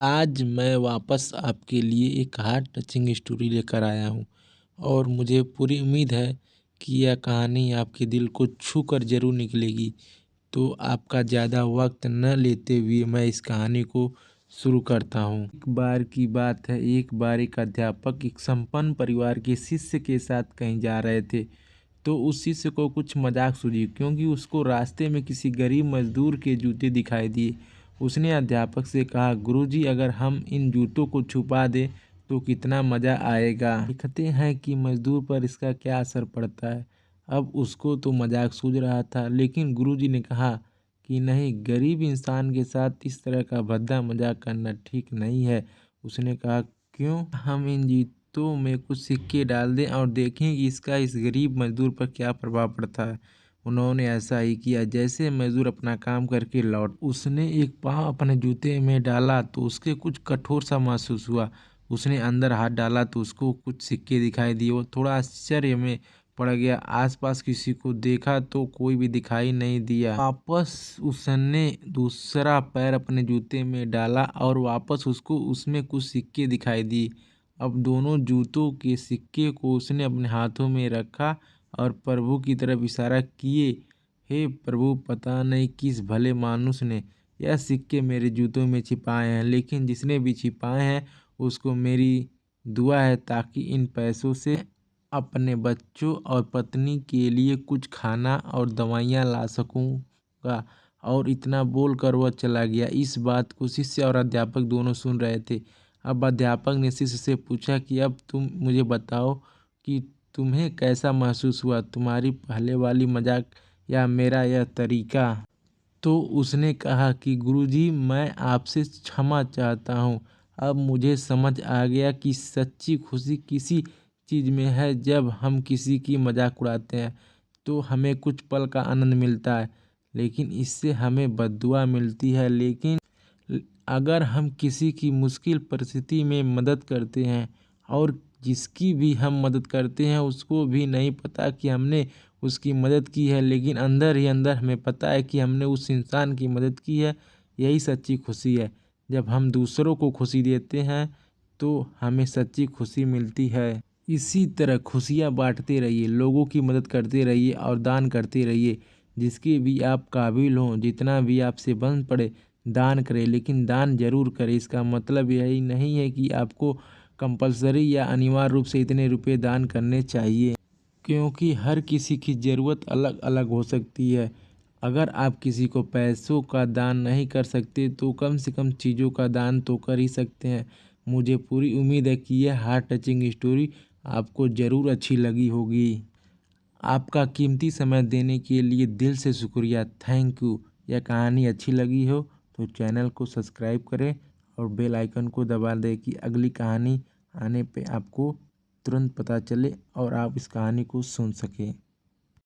आज मैं वापस आपके लिए एक हार्ट टचिंग स्टोरी लेकर आया हूँ और मुझे पूरी उम्मीद है कि यह कहानी आपके दिल को छू कर ज़रूर निकलेगी। तो आपका ज़्यादा वक्त न लेते हुए मैं इस कहानी को शुरू करता हूँ। एक बार की बात है, एक बार एक अध्यापक एक संपन्न परिवार के शिष्य के साथ कहीं जा रहे थे। तो उस शिष्य को कुछ मजाक सूझी, क्योंकि उसको रास्ते में किसी गरीब मजदूर के जूते दिखाई दिए। उसने अध्यापक से कहा, गुरुजी, अगर हम इन जूतों को छुपा दें तो कितना मज़ा आएगा। देखते हैं कि मजदूर पर इसका क्या असर पड़ता है। अब उसको तो मजाक सूझ रहा था, लेकिन गुरुजी ने कहा कि नहीं, गरीब इंसान के साथ इस तरह का भद्दा मजाक करना ठीक नहीं है। उसने कहा, क्यों? हम इन जूतों में कुछ सिक्के डाल दें और देखें कि इसका इस गरीब मजदूर पर क्या प्रभाव पड़ता है। उन्होंने ऐसा ही किया। जैसे मजदूर अपना काम करके लौट, उसने एक पाँव अपने जूते में डाला तो उसके कुछ कठोर सा महसूस हुआ। उसने अंदर हाथ डाला तो उसको कुछ सिक्के दिखाई दिए। वो थोड़ा आश्चर्य में पड़ गया। आसपास किसी को देखा तो कोई भी दिखाई नहीं दिया। वापस उसने दूसरा पैर अपने जूते में डाला और वापस उसको उसमें कुछ सिक्के दिखाई दिए। अब दोनों जूतों के सिक्के को उसने अपने हाथों में रखा और प्रभु की तरफ इशारा किए। हे प्रभु, पता नहीं किस भले मानुस ने यह सिक्के मेरे जूतों में छिपाए हैं, लेकिन जिसने भी छिपाए हैं उसको मेरी दुआ है, ताकि इन पैसों से अपने बच्चों और पत्नी के लिए कुछ खाना और दवाइयाँ ला सकूँगा। और इतना बोलकर वह चला गया। इस बात को शिष्य और अध्यापक दोनों सुन रहे थे। अब अध्यापक ने शिष्य से पूछा कि अब तुम मुझे बताओ कि तुम्हें कैसा महसूस हुआ, तुम्हारी पहले वाली मजाक या मेरा यह तरीका? तो उसने कहा कि गुरुजी, मैं आपसे क्षमा चाहता हूँ। अब मुझे समझ आ गया कि सच्ची खुशी किसी चीज़ में है। जब हम किसी की मजाक उड़ाते हैं तो हमें कुछ पल का आनंद मिलता है, लेकिन इससे हमें बद्दुआ मिलती है। लेकिन अगर हम किसी की मुश्किल परिस्थिति में मदद करते हैं और जिसकी भी हम मदद करते हैं उसको भी नहीं पता कि हमने उसकी मदद की है, लेकिन अंदर ही अंदर हमें पता है कि हमने उस इंसान की मदद की है, यही सच्ची खुशी है। जब हम दूसरों को खुशी देते हैं तो हमें सच्ची खुशी मिलती है। इसी तरह खुशियाँ बांटते रहिए, लोगों की मदद करते रहिए और दान करते रहिए। जिसके भी आप काबिल हों, जितना भी आपसे बन पड़े, दान करें, लेकिन दान जरूर करें। इसका मतलब यही नहीं है कि आपको कंपलसरी या अनिवार्य रूप से इतने रुपए दान करने चाहिए, क्योंकि हर किसी की ज़रूरत अलग अलग हो सकती है। अगर आप किसी को पैसों का दान नहीं कर सकते तो कम से कम चीज़ों का दान तो कर ही सकते हैं। मुझे पूरी उम्मीद है कि यह हार्ट टचिंग स्टोरी आपको ज़रूर अच्छी लगी होगी। आपका कीमती समय देने के लिए दिल से शुक्रिया, थैंक यू। यह कहानी अच्छी लगी हो तो चैनल को सब्सक्राइब करें और बेल आइकन को दबा दें कि अगली कहानी आने पे आपको तुरंत पता चले और आप इस कहानी को सुन सकें।